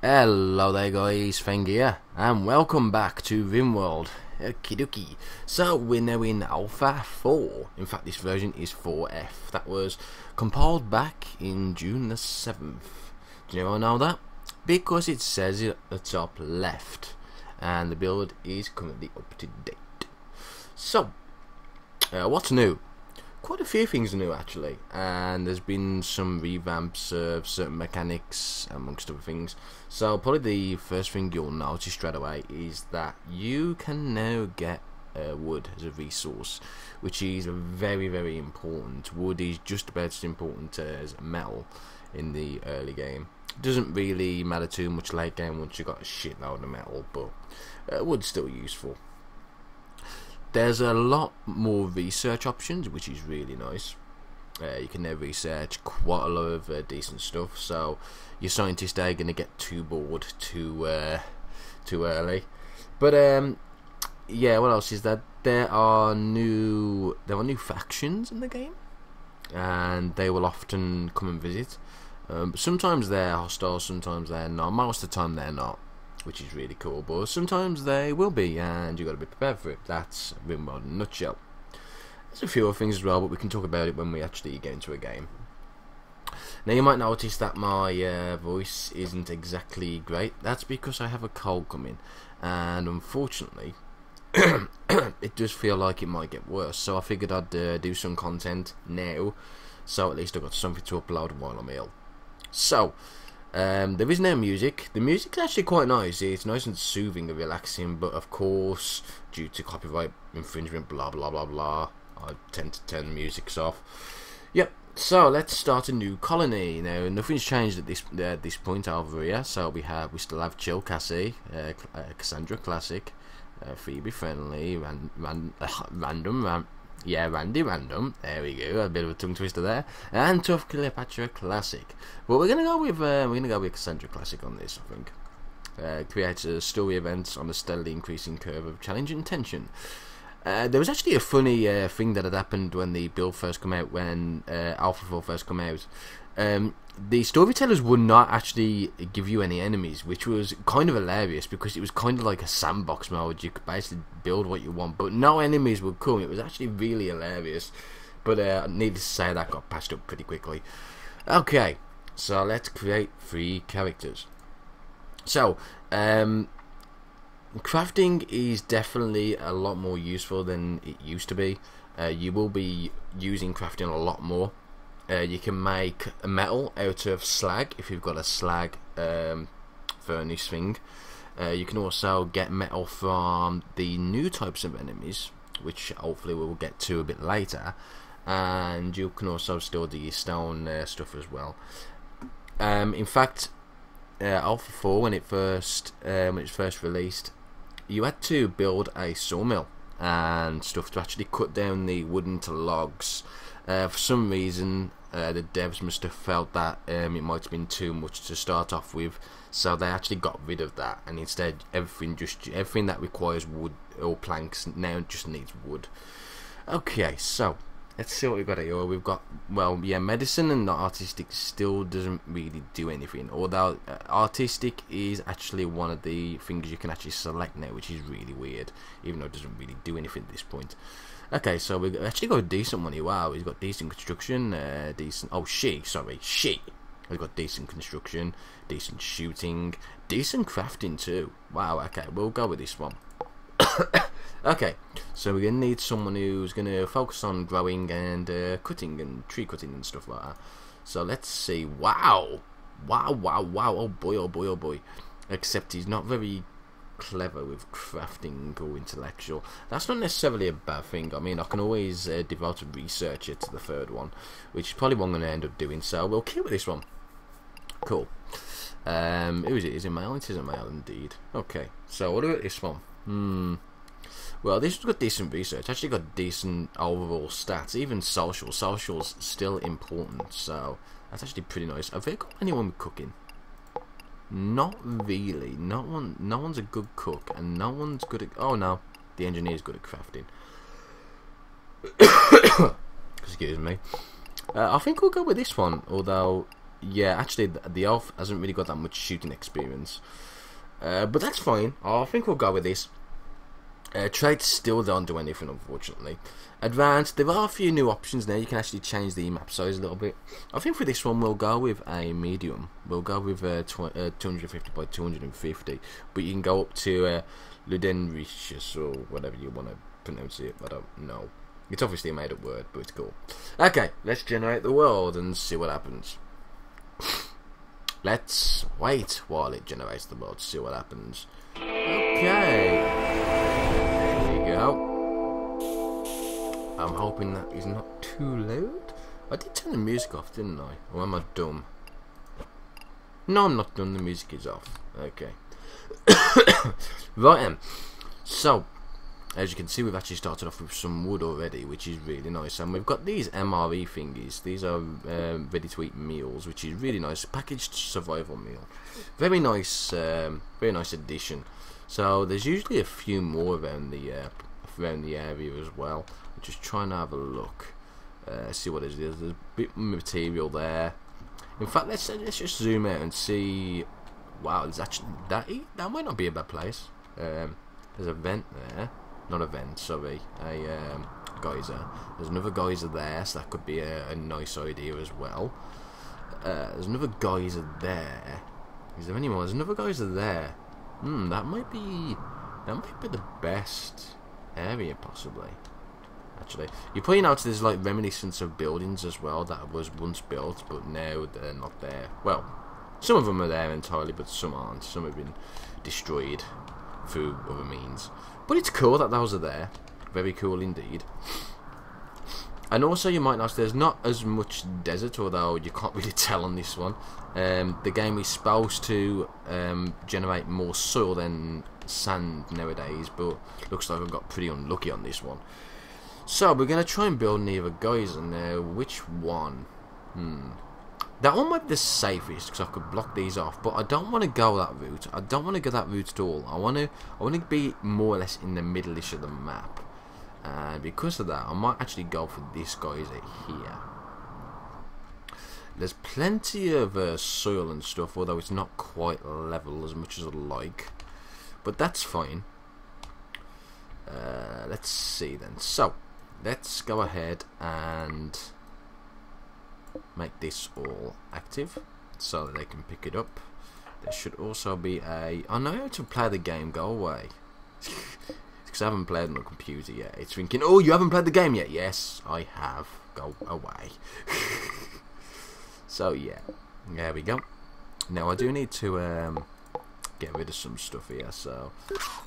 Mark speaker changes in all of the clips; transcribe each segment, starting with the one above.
Speaker 1: Hello there guys, Feng here, and welcome back to RimWorld. Okie dokie. So we're now in Alpha 4. In fact, this version is 4F. That was compiled back in June the 7th. Do you know that? Because it says it at the top left, and the build is currently up to date. So, what's new? Quite a few things are new actually, and there's been some revamps of certain mechanics amongst other things. So probably the first thing you'll notice straight away is that you can now get wood as a resource, which is very important. Wood is just about as important as metal in the early game. Doesn't really matter too much late game once you've got a shitload of metal, but wood's still useful. There's a lot more research options, which is really nice. You can now research quite a lot of decent stuff, so your scientists are going to get too bored too early. But yeah, what else is that? There are new factions in the game, and they will often come and visit. Sometimes they're hostile, sometimes they're not. Most of the time they're not, which is really cool, but sometimes they will be, and you've got to be prepared for it. That's RimWorld in a nutshell. There's a few other things as well, but we can talk about it when we actually get into a game. Now you might notice that my voice isn't exactly great. That's because I have a cold coming, and unfortunately it does feel like it might get worse, so I figured I'd do some content now, so at least I've got something to upload while I'm ill. So there is no music. The music's actually quite nice. It's nice and soothing and relaxing, but of course, due to copyright infringement, blah blah blah blah, I tend to turn the music off. Yep. So let's start a new colony. Now nothing's changed at this point over here. So we still have Chill Cassie, Cassandra Classic, Phoebe Friendly, Random. Yeah, Randy Random. There we go. A bit of a tongue twister there. And Tough Cleopatra Classic. But we're gonna go with Cassandra Classic on this, I think. Creates a story events on a steadily increasing curve of challenge and tension. There was actually a funny thing that had happened when the build first came out, when Alpha 4 first came out. The storytellers would not actually give you any enemies, which was kind of hilarious because it was kind of like a sandbox mode. You could basically build what you want, but no enemies would come. It was actually really hilarious, but needless to say, that got patched up pretty quickly. Okay, so let's create 3 characters. So crafting is definitely a lot more useful than it used to be. You will be using crafting a lot more. You can make metal out of slag if you've got a slag furnace thing. You can also get metal from the new types of enemies, which hopefully we'll get to a bit later. And you can also still do your stone stuff as well. In fact, Alpha 4, when it was first released, you had to build a sawmill and stuff to actually cut down the wood into logs. For some reason, the devs must have felt that it might have been too much to start off with, so they actually got rid of that, and instead everything that requires wood or planks now just needs wood. Okay, so let's see what we've got here. We've got, well, yeah, medicine and artistic still doesn't really do anything, although artistic is actually one of the things you can actually select now, which is really weird, even though it doesn't really do anything at this point. Okay, so we've actually got a decent one here. Wow, he's got decent construction, she has got decent construction, decent shooting, decent crafting too. Wow, okay, we'll go with this one. Okay, so we're going to need someone who's going to focus on growing and cutting and tree cutting and stuff like that. So let's see. Wow, oh boy. Except he's not very clever with crafting or intellectual. That's not necessarily a bad thing. I mean, I can always devote a researcher to the third one, which is probably what I'm going to end up doing, so we'll keep with this one. Cool. Who is it? Is it male? It isn't male indeed. Okay, so what about this one? Well, this one's got decent research, actually got decent overall stats, even social's still important, so that's actually pretty nice. Have they got anyone with cooking? Not really. No one's a good cook, and no one's good at... Oh no, the engineer's good at crafting. Excuse me. I think we'll go with this one, although yeah, actually, the elf hasn't really got that much shooting experience. But that's fine. I think we'll go with this. Traits still don't do anything, unfortunately. Advanced, there are a few new options now. You can actually change the map size a little bit. I think for this one we'll go with a medium. We'll go with 250 by 250, but you can go up to Ludeon or whatever you want to pronounce it. I don't know. It's obviously a made-up word, but it's cool. Okay, let's generate the world and see what happens. Let's wait while it generates the world to see what happens. Okay. There you go. I'm hoping that is not too loud. I did turn the music off, didn't I? Or am I dumb? No, I'm not dumb. The music is off. Okay. Right then. So, as you can see, we've actually started off with some wood already, which is really nice. And we've got these MRE thingies. These are ready-to-eat meals, which is really nice. Packaged survival meal. Very nice addition. So there's usually a few more around the area as well. I'm just trying to have a look, see what it is. There's a bit of material there. In fact, let's just zoom out and see. Wow, there's actually that might not be a bad place. There's a vent there. Not a vent, sorry, a geyser. There's another geyser there, so that could be a nice idea as well. There's another geyser there. Is there any more? There's another geyser there. That might be the best area, possibly. Actually, you probably notice there's like reminiscence of buildings as well that was once built, but now they're not there. Well, some of them are there entirely, but some aren't. Some have been destroyed through other means. But it's cool that those are there. Very cool indeed. And also you might notice there's not as much desert, although you can't really tell on this one. The game is supposed to generate more soil than sand nowadays, but looks like I got pretty unlucky on this one. So we're going to try and build near a geyser now. Which one? That one might be the safest because I could block these off, but I don't want to go that route. I don't want to go that route at all. I want to be more or less in the middle-ish of the map, and because of that, I might actually go for this geyser here. There's plenty of soil and stuff, although it's not quite level as much as I'd like, but that's fine. Let's see then. So let's go ahead and make this all active so that they can pick it up. There should also be a... I know how to play the game. Go away. Because I haven't played on the computer yet. It's thinking, oh, you haven't played the game yet? Yes, I have. Go away. So yeah, there we go. Now I do need to get rid of some stuff here. So,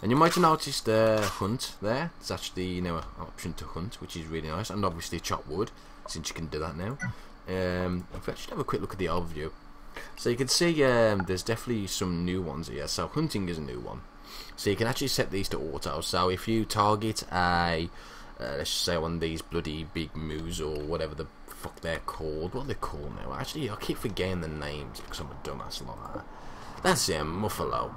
Speaker 1: and you might have noticed the hunt there. It's actually an option to hunt, which is really nice, and obviously chop wood, since you can do that now. If I just have a quick look at the overview, so you can see there's definitely some new ones here. So hunting is a new one, so you can actually set these to auto. So if you target a let's just say one of these bloody big moose or whatever the fuck they're called, what are they called now? Actually, I keep forgetting the names because I'm a dumbass like that. That's it, Muffalo.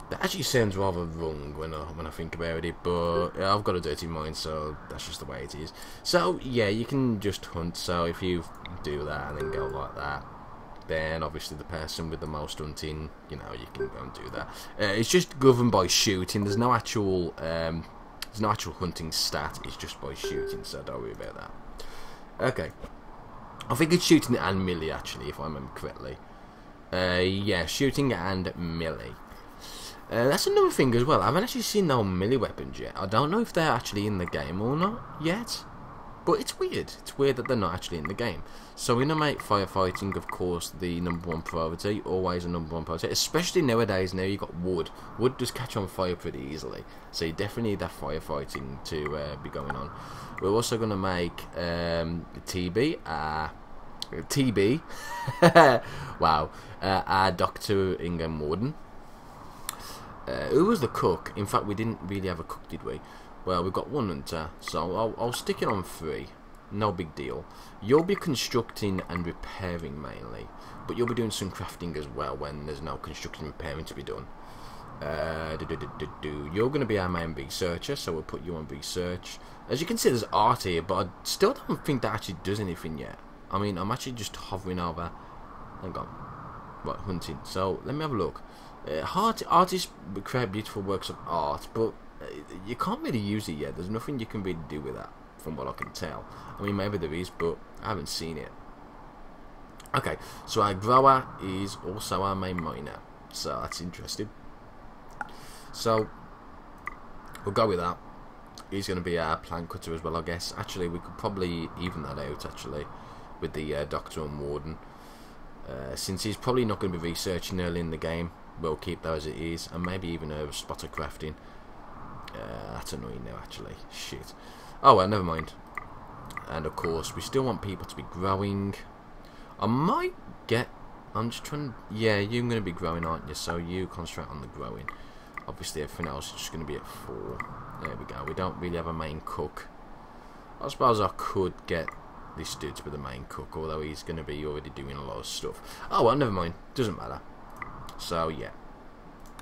Speaker 1: That actually sounds rather wrong when I think about it, but I've got a dirty mind, so that's just the way it is. So yeah, you can just hunt. So if you do that and then go like that, then obviously the person with the most hunting, you know, you can go and do that. It's just governed by shooting. There's no actual hunting stat. It's just by shooting, so don't worry about that. Okay, I think it's shooting and melee actually, if I remember correctly. Yeah, shooting and melee. That's another thing as well. I haven't actually seen no melee weapons yet. I don't know if they're actually in the game or not yet. But it's weird. It's weird that they're not actually in the game. So we're going to make firefighting, of course, the #1 priority. Always a #1 priority. Especially nowadays, now you've got wood. Wood does catch on fire pretty easily. So you definitely need that firefighting to be going on. We're also going to make TB. TB. Wow. Our Dr. Ingham Warden. Who was the cook? In fact, we didn't really have a cook, did we? Well, we've got one hunter, so I'll stick it on 3. No big deal. You'll be constructing and repairing mainly, but you'll be doing some crafting as well when there's no constructing and repairing to be done. You're going to be our main researcher, so we'll put you on research. As you can see, there's art here, but I still don't think that actually does anything yet. I mean, I'm actually just hovering over hang on. Right, hunting. So let me have a look. Artists create beautiful works of art, but you can't really use it yet. There's nothing you can really do with that, from what I can tell. I mean, maybe there is, but I haven't seen it. Okay, so our grower is also our main miner, so that's interesting. So we'll go with that. He's going to be our plant cutter as well, I guess. Actually, we could probably even that out, actually, with the Doctor and Warden. Since he's probably not going to be researching early in the game, we'll keep that as it is, and maybe even a spotter crafting. That's annoying now, actually. Shit. Oh well, never mind. And of course, we still want people to be growing. I might get... I'm just trying... Yeah, you're going to be growing, aren't you? So you concentrate on the growing. Obviously, everything else is just going to be at 4. There we go. We don't really have a main cook. I suppose I could get this dude to be the main cook, although he's going to be already doing a lot of stuff. Oh well, never mind. Doesn't matter. So, yeah.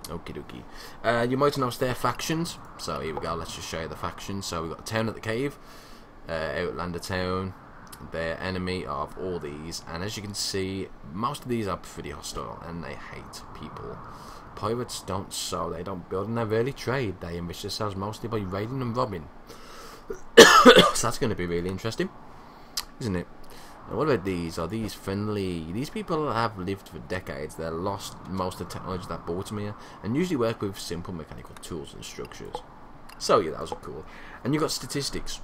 Speaker 1: Okie dokie. You might notice their factions. So, here we go. Let's just show you the factions. So, we've got Town at the Cave. Outlander Town. They're enemy of all these, and as you can see, most of these are pretty hostile and they hate people. Pirates don't sow, they don't build, and they rarely trade. They enrich themselves mostly by raiding and robbing. So that's going to be really interesting, isn't it? Now, what about these? Are these friendly? These people have lived for decades. They're lost most of the technology that brought them here, and usually work with simple mechanical tools and structures. So yeah, that was cool. And you've got statistics.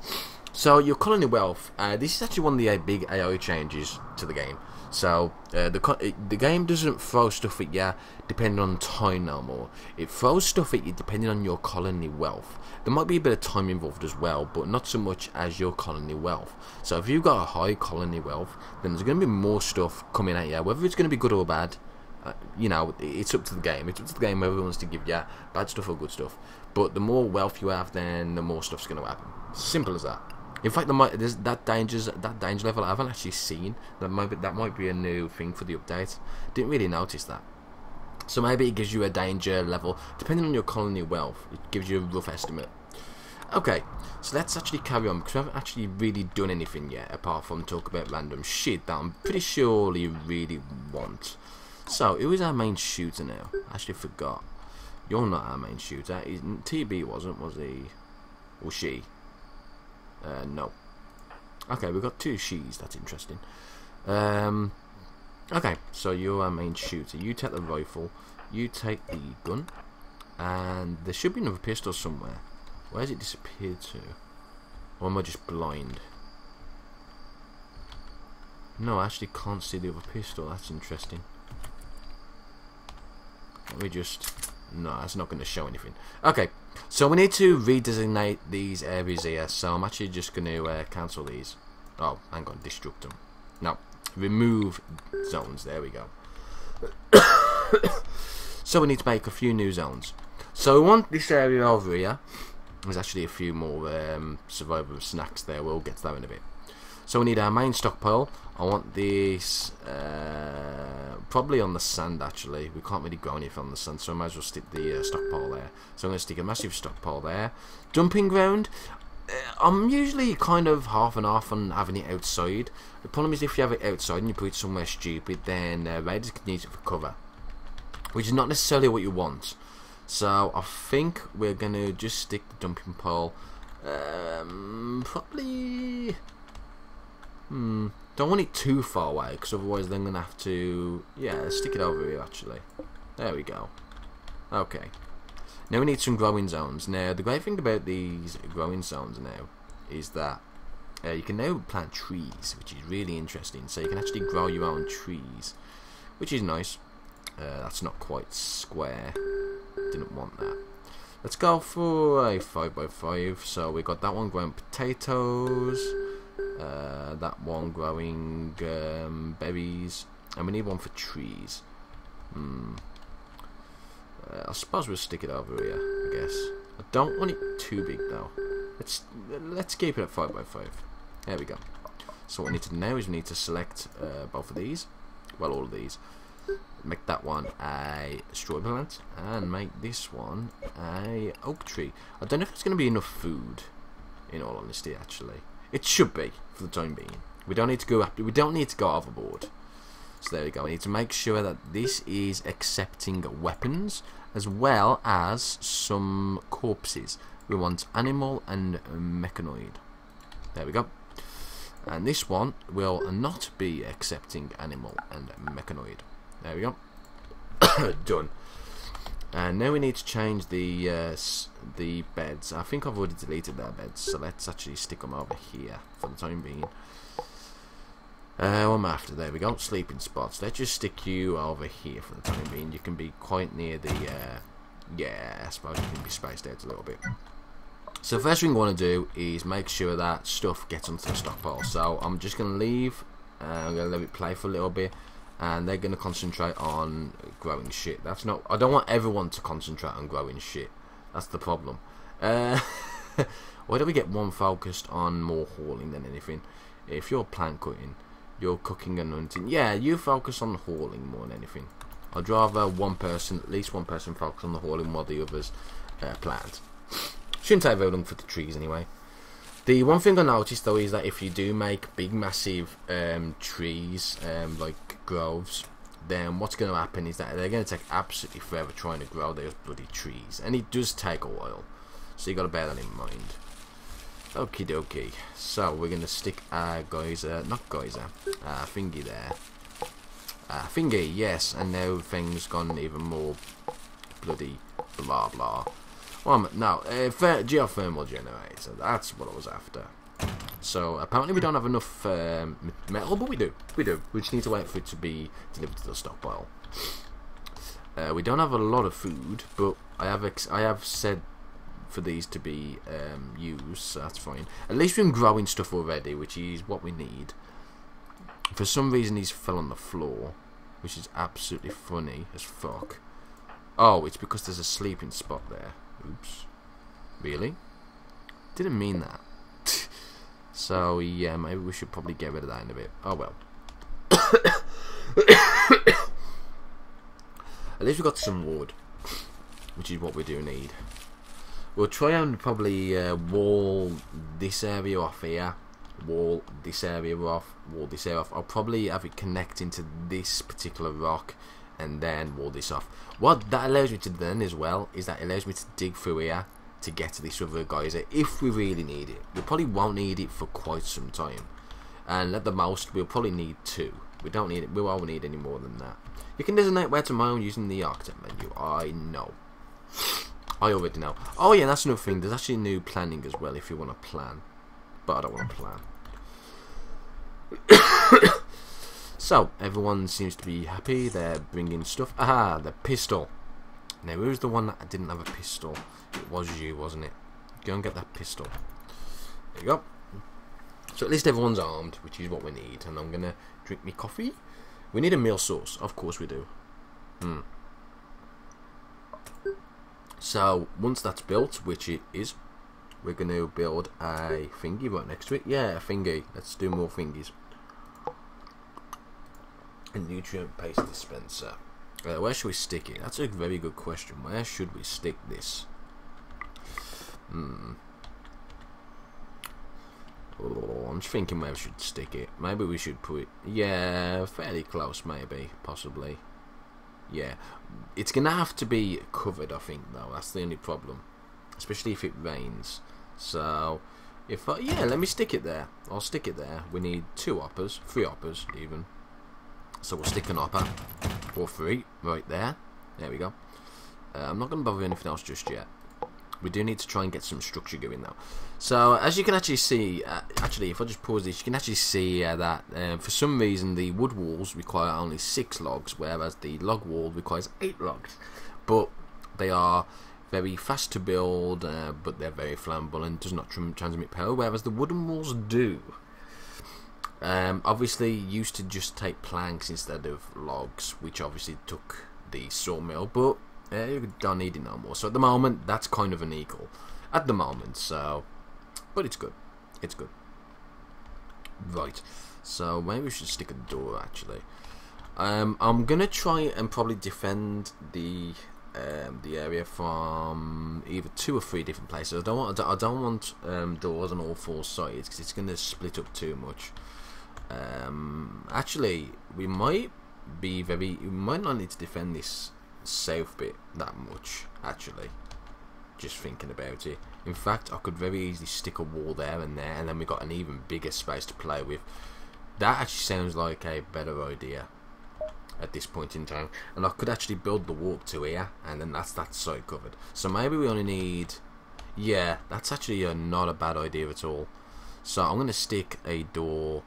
Speaker 1: So your colony wealth, this is actually one of the big AI changes to the game. So the game doesn't throw stuff at you depending on time no more. It throws stuff at you depending on your colony wealth. There might be a bit of time involved as well, but not so much as your colony wealth. So if you've got a high colony wealth, then there's going to be more stuff coming at you. Whether it's going to be good or bad, you know, it's up to the game. It's up to the game whether it wants to give you bad stuff or good stuff. But the more wealth you have, then the more stuff's going to happen. Simple as that. In fact, there's that danger level I haven't actually seen. That might be a new thing for the update. Didn't really notice that. So maybe it gives you a danger level depending on your colony wealth. It gives you a rough estimate. Okay, so let's actually carry on because we haven't actually really done anything yet apart from talk about random shit that I'm pretty sure you really want. So who is our main shooter now? I actually forgot. You're not our main shooter. TB wasn't, was he? Or she? No. Okay, we've got 2 she's. That's interesting. Okay, so you're our main shooter. You take the rifle. You take the gun. And there should be another pistol somewhere. Where's it disappeared to? Or am I just blind? No, I actually can't see the other pistol. That's interesting. Let me just... No, that's not going to show anything. Okay, so we need to redesignate these areas here. So I'm actually just going to cancel these. Oh, hang on, destruct them. No, remove zones. There we go. So we need to make a few new zones. So we want this area over here. There's actually a few more survival snacks there. We'll get to that in a bit. So we need our main stockpile. I want this probably on the sand actually. We can't really grow anything on the sand, so I might as well stick the stockpile there. So I'm going to stick a massive stockpile there. Dumping ground. I'm usually kind of half and half on having it outside. The problem is if you have it outside and you put it somewhere stupid, then raiders can use it for cover, which is not necessarily what you want. So I think we're going to just stick the dumping pile probably... don't want it too far away because otherwise then I'm going to have to... Yeah, stick it over here actually. There we go. Okay. Now we need some growing zones. Now the great thing about these growing zones now is that you can now plant trees, which is really interesting. So you can actually grow your own trees, which is nice. That's not quite square. Didn't want that. Let's go for a 5x5. So we got that one growing potatoes. That one growing berries, and we need one for trees. I suppose we'll stick it over here, I guess. I don't want it too big though. Let's keep it at 5x5. There we go. So what we need to do now is we need to select both of these. Well, all of these. Make that one a strawberry plant, and make this one a oak tree. I don't know if it's going to be enough food, in all honesty, actually. It should be for the time being. We don't need to go overboard. So there we go. We need to make sure that this is accepting weapons as well as some corpses. We want animal and mechanoid. There we go. And this one will not be accepting animal and mechanoid. There we go. Done. And now we need to change the beds. I think I've already deleted their beds, so let's actually stick them over here for the time being. What am I after? There we go. Sleeping spots. Let's just stick you over here for the time being. You can be quite near the yeah, I suppose you can be spaced out a little bit. So the first thing we want to do is make sure that stuff gets onto the stockpile. So I'm just going to leave. I'm going to let it play for a little bit, and they're going to concentrate on growing shit. That's not. I don't want everyone to concentrate on growing shit. That's the problem. Why don't we get one focused on more hauling than anything? If you're plant cutting, you're cooking and hunting. Yeah, you focus on the hauling more than anything. I'd rather one person, at least one person, focus on the hauling while the others plant. Shouldn't take very long for the trees anyway. The one thing I noticed though is that if you do make big massive trees, like groves, then what's going to happen is that they're going to take absolutely forever trying to grow those bloody trees, and it does take a while, so you got to bear that in mind. Okie dokie. So we're going to stick our geyser, not geyser, thingy there. Thingy, yes, and now things gone even more bloody blah blah. Well, no, geothermal generator, that's what I was after. So apparently we don't have enough metal, but we do. We just need to wait for it to be delivered to the stockpile. We don't have a lot of food, but I have said for these to be used, so that's fine. At least we're growing stuff already, which is what we need. For some reason these fell on the floor, which is absolutely funny as fuck. Oh, it's because there's a sleeping spot there. Oops. Really? Didn't mean that. So yeah, maybe we should probably get rid of that in a bit. Oh well. At least we got some wood, which is what we do need. We'll try and probably wall this area off here. Wall this area off. Wall this area off. I'll probably have it connect into this particular rock, and then wall this off. What that allows me to do then as well is that it allows me to dig through here to get to this other geyser if we really need it. We probably won't need it for quite some time, and at the most we'll probably need 2. We don't need it. We won't need any more than that. You can designate where to mine using the architect menu. I know. I already know. Oh yeah, that's another thing. There's actually new planning as well if you want to plan, but I don't want to plan. So everyone seems to be happy. They're bringing stuff. Aha, the pistol. Now who's the one that didn't have a pistol? It was you, wasn't it? Go and get that pistol. There you go. So at least everyone's armed, which is what we need. And I'm gonna drink me coffee. We need a meal source. Of course we do. So once that's built, which it is, we're gonna build a thingy right next to it. Yeah, a thingy. Let's do more thingies. A nutrient paste dispenser. Where should we stick it? That's a very good question. Where should we stick this? Oh, I'm just thinking where we should stick it. Maybe we should put it... Yeah, fairly close, maybe. Possibly. Yeah. It's going to have to be covered, I think, though. That's the only problem. Especially if it rains. So, if I... Yeah, let me stick it there. I'll stick it there. We need 2 hoppers. 3 hoppers, even. So we'll stick an hopper. Or 3. Right there. There we go. I'm not going to bother with anything else just yet. We do need to try and get some structure going now. So as you can actually see, actually if I just pause this, you can actually see that for some reason the wood walls require only 6 logs, whereas the log wall requires 8 logs. But they are very fast to build, but they're very flammable and does not transmit power, whereas the wooden walls do. Obviously used to just take planks instead of logs, which obviously took the sawmill, but you don't need it no more. So at the moment, that's kind of an equal. At the moment, so... But it's good. It's good. Right. So maybe we should stick a door, actually. I'm going to try and probably defend the area from either 2 or 3 different places. I don't want doors on all 4 sides, because it's going to split up too much. Actually, we might be very. We might not need to defend this south bit that much, actually. Just thinking about it. In fact, I could very easily stick a wall there, and then we got an even bigger space to play with. That actually sounds like a better idea at this point in time. And I could actually build the wall to here, and then that's that side covered. So maybe we only need. Yeah, that's actually not a bad idea at all. So I'm gonna stick a door.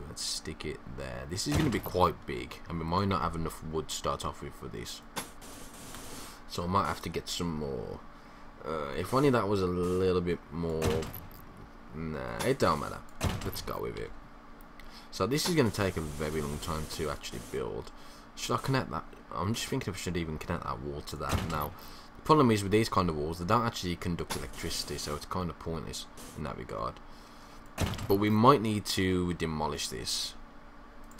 Speaker 1: Let's stick it there. This is gonna be quite big, and we might not have enough wood to start off with for this. So I might have to get some more. If only that was a little bit more. Nah, it don't matter. Let's go with it. So this is going to take a very long time to actually build. Should I connect that? I'm just thinking if I should even connect that wall to that. Now, the problem is with these kind of walls, they don't actually conduct electricity, so it's kind of pointless in that regard. But we might need to demolish this.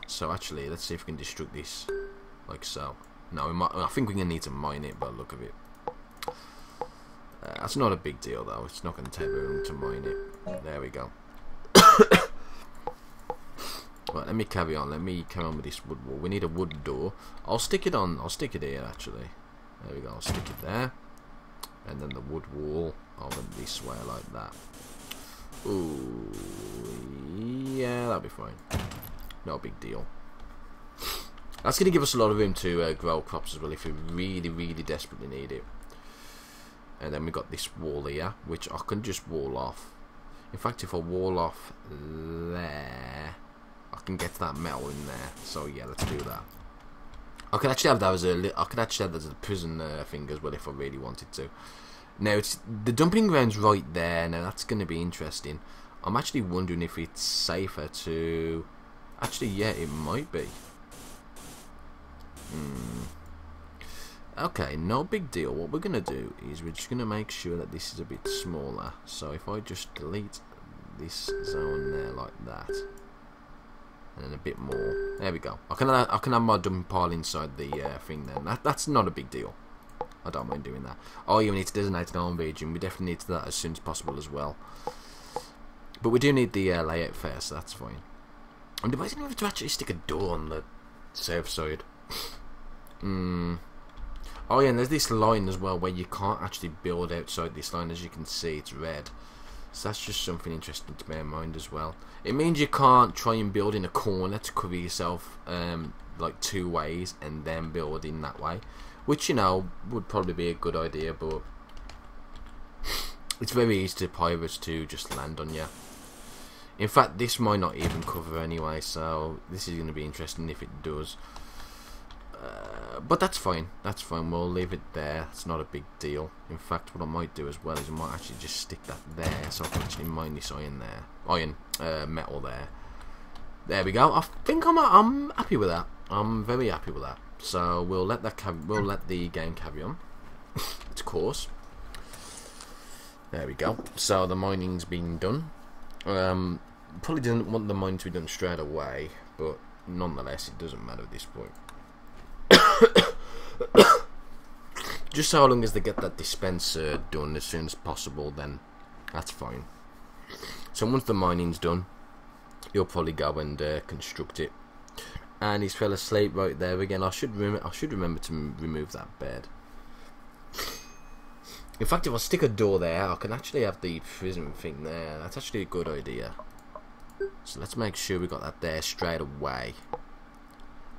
Speaker 1: So actually, let's see if we can destruct this, like so. No, we might, I think we're going to need to mine it by the look of it. That's not a big deal though, it's not going to take very long to mine it. There we go. Right, let me carry on with this wood wall. We need a wood door. I'll stick it here actually. There we go, I'll stick it there. And then the wood wall over this way like that. Ooh, yeah, that'll be fine. No big deal. That's going to give us a lot of room to grow crops as well if we really, really desperately need it. And then we got this wall here, which I can just wall off. In fact, if I wall off there, I can get that metal in there. So yeah, let's do that. I could actually have that as a prison thing as well if I really wanted to. Now it's the dumping ground's right there. Now that's going to be interesting. I'm actually wondering if it's safer to. Actually, yeah, it might be. Okay, no big deal. What we're going to do is we're just going to make sure that this is a bit smaller. So if I just delete this zone there like that, and then a bit more, there we go. I can have my dumping pile inside the thing then. That's not a big deal. I don't mind doing that. Oh, you need to designate an own region. We definitely need to do that as soon as possible as well. But we do need the layout first, so that's fine. I'm debating whether to actually stick a door on the south side. Oh yeah, and there's this line as well where you can't actually build outside this line. As you can see, it's red. So that's just something interesting to bear in mind as well. It means you can't try and build in a corner to cover yourself like two ways and then build in that way. Which, you know, would probably be a good idea, but it's very easy to pirates to just land on you. In fact, this might not even cover anyway, so this is going to be interesting if it does. But that's fine. That's fine. We'll leave it there. It's not a big deal. In fact, what I might do as well is I might actually just stick that there, so I can actually mine this metal there. There we go. I think I'm happy with that. I'm very happy with that. So we'll let the game carry on its course. There we go. So the mining's been done. Probably didn't want the mine to be done straight away, but nonetheless, it doesn't matter at this point. Just so long as they get that dispenser done as soon as possible, then that's fine. So once the mining's done, you'll probably go and construct it. And he's fell asleep right there again. I should remember to remove that bed. In fact, if I stick a door there, I can actually have the prison thing there. That's actually a good idea. So let's make sure we got that there straight away.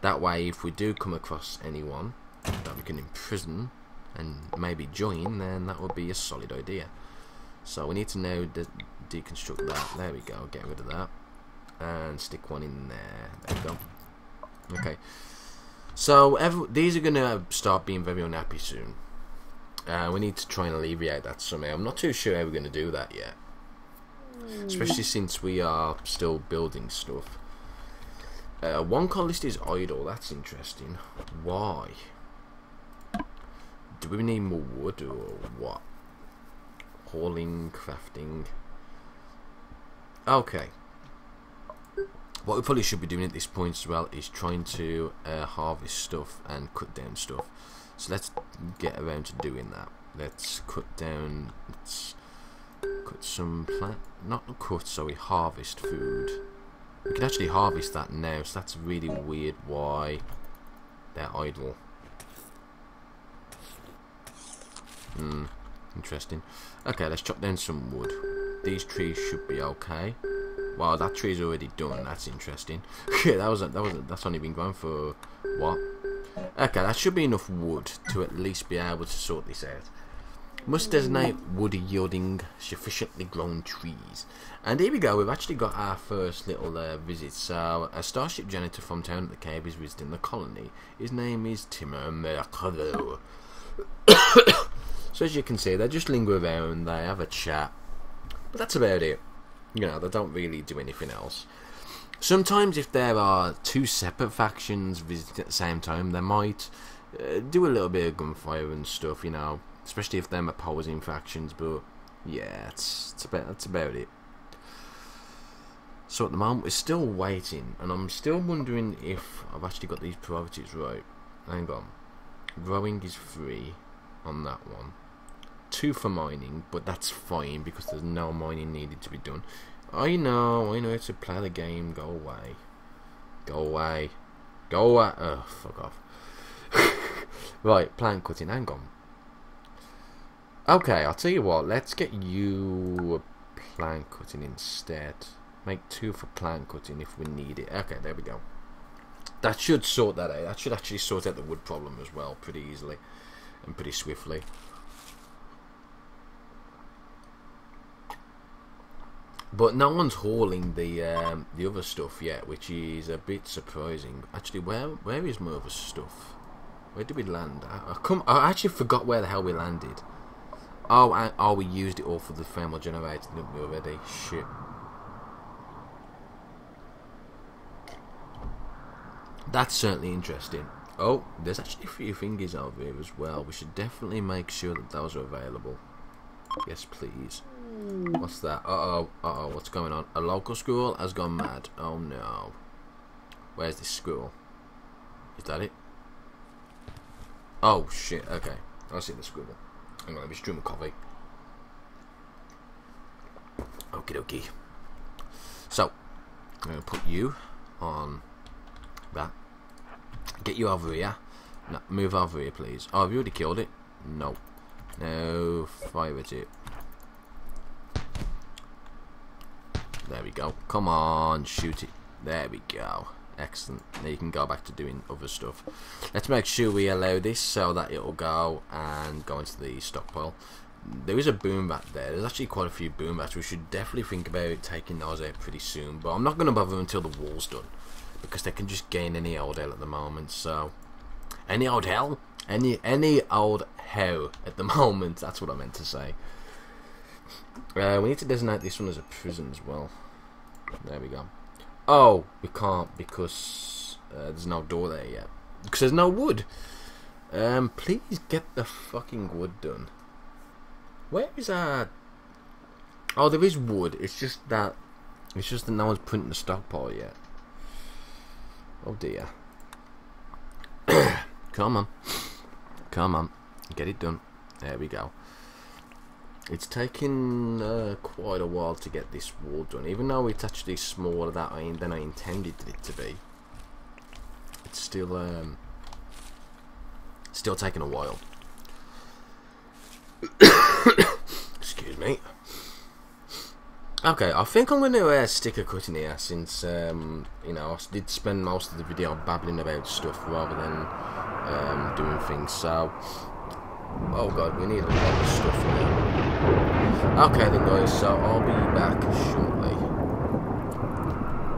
Speaker 1: That way, if we do come across anyone that we can imprison and maybe join, then that would be a solid idea. So we need to now deconstruct that. There we go. Get rid of that and stick one in there. There we go. Okay. So these are going to start being very unhappy soon. We need to try and alleviate that somehow. I'm not too sure how we're going to do that yet, especially since we are still building stuff. One colonist is idle. That's interesting. Why? Do we need more wood or what? Hauling, crafting. Okay. What we probably should be doing at this point as well is trying to harvest stuff and cut down stuff. So let's get around to doing that. Let's cut down. Let's cut some plant. Not cut. Sorry, harvest food. We can actually harvest that now, so that's really weird why they're idle. Interesting. Okay, let's chop down some wood. These trees should be okay. Wow, that tree's already done. That's interesting. Yeah, that's only been going for what? Okay, that should be enough wood to at least be able to sort this out. Must designate wood yielding sufficiently grown trees. And here we go, we've actually got our first little visit. So, a starship janitor from town at the cave is visiting the colony. His name is Tynan. So as you can see, they just linger around, they have a chat. But that's about it. You know, they don't really do anything else. Sometimes if there are two separate factions visiting at the same time, they might do a little bit of gunfire and stuff, you know. Especially if they're opposing factions, but yeah, that's about it. So at the moment we're still waiting, and I'm still wondering if I've actually got these priorities right. Hang on. Growing is 3 on that one. 2 for mining, but that's fine because there's no mining needed to be done. I know how to play the game. Go away. Go away. Go away. Oh, fuck off. Right, plant cutting. Hang on. Okay, I'll tell you what. Let's get you a plant cutting instead. Make 2 for plant cutting if we need it. Okay, there we go. That should sort that out. That should actually sort out the wood problem as well pretty easily and pretty swiftly. But no one's hauling the other stuff yet, which is a bit surprising. Actually, where is my other stuff? Where did we land? I actually forgot where the hell we landed. Oh, we used it all for the thermal generator, didn't we already? Shit. That's certainly interesting. Oh, there's actually a few thingies over here as well. We should definitely make sure that those are available. Yes, please. What's that? Uh-oh, what's going on? A local squirrel has gone mad. Oh no. Where's this squirrel? Is that it? Oh shit, okay. I see the squirrel. Hang on, let me just drink my coffee. Okie dokie. So, I'm going to put you on that. Get you over here. No, move over here, please. Oh, have you already killed it? No. No, fire at it. There we go. Come on, shoot it. There we go. Excellent. Now you can go back to doing other stuff. Let's make sure we allow this so that it'll go and go into the stockpile. There is a boom bat there. There's actually quite a few boom bats. We should definitely think about taking those out pretty soon. But I'm not going to bother until the wall's done, because they can just gain any old hell at the moment. So, any old hell? Any old hell at the moment. That's what I meant to say. We need to designate this one as a prison as well. There we go. Oh, we can't because there's no door there yet. Because there's no wood. Please get the fucking wood done. Where is our... Oh, there is wood. It's just that no one's printing the stockpile yet. Oh dear. Come on. Come on. Get it done. There we go. It's taken quite a while to get this wall done, even though it's actually smaller than I intended it to be. It's still taking a while. Excuse me. Okay, I think I'm going to stick a cut in here since you know, I did spend most of the video babbling about stuff rather than doing things. So. Oh god, we need a lot of stuff now. Okay then guys, so I'll be back shortly.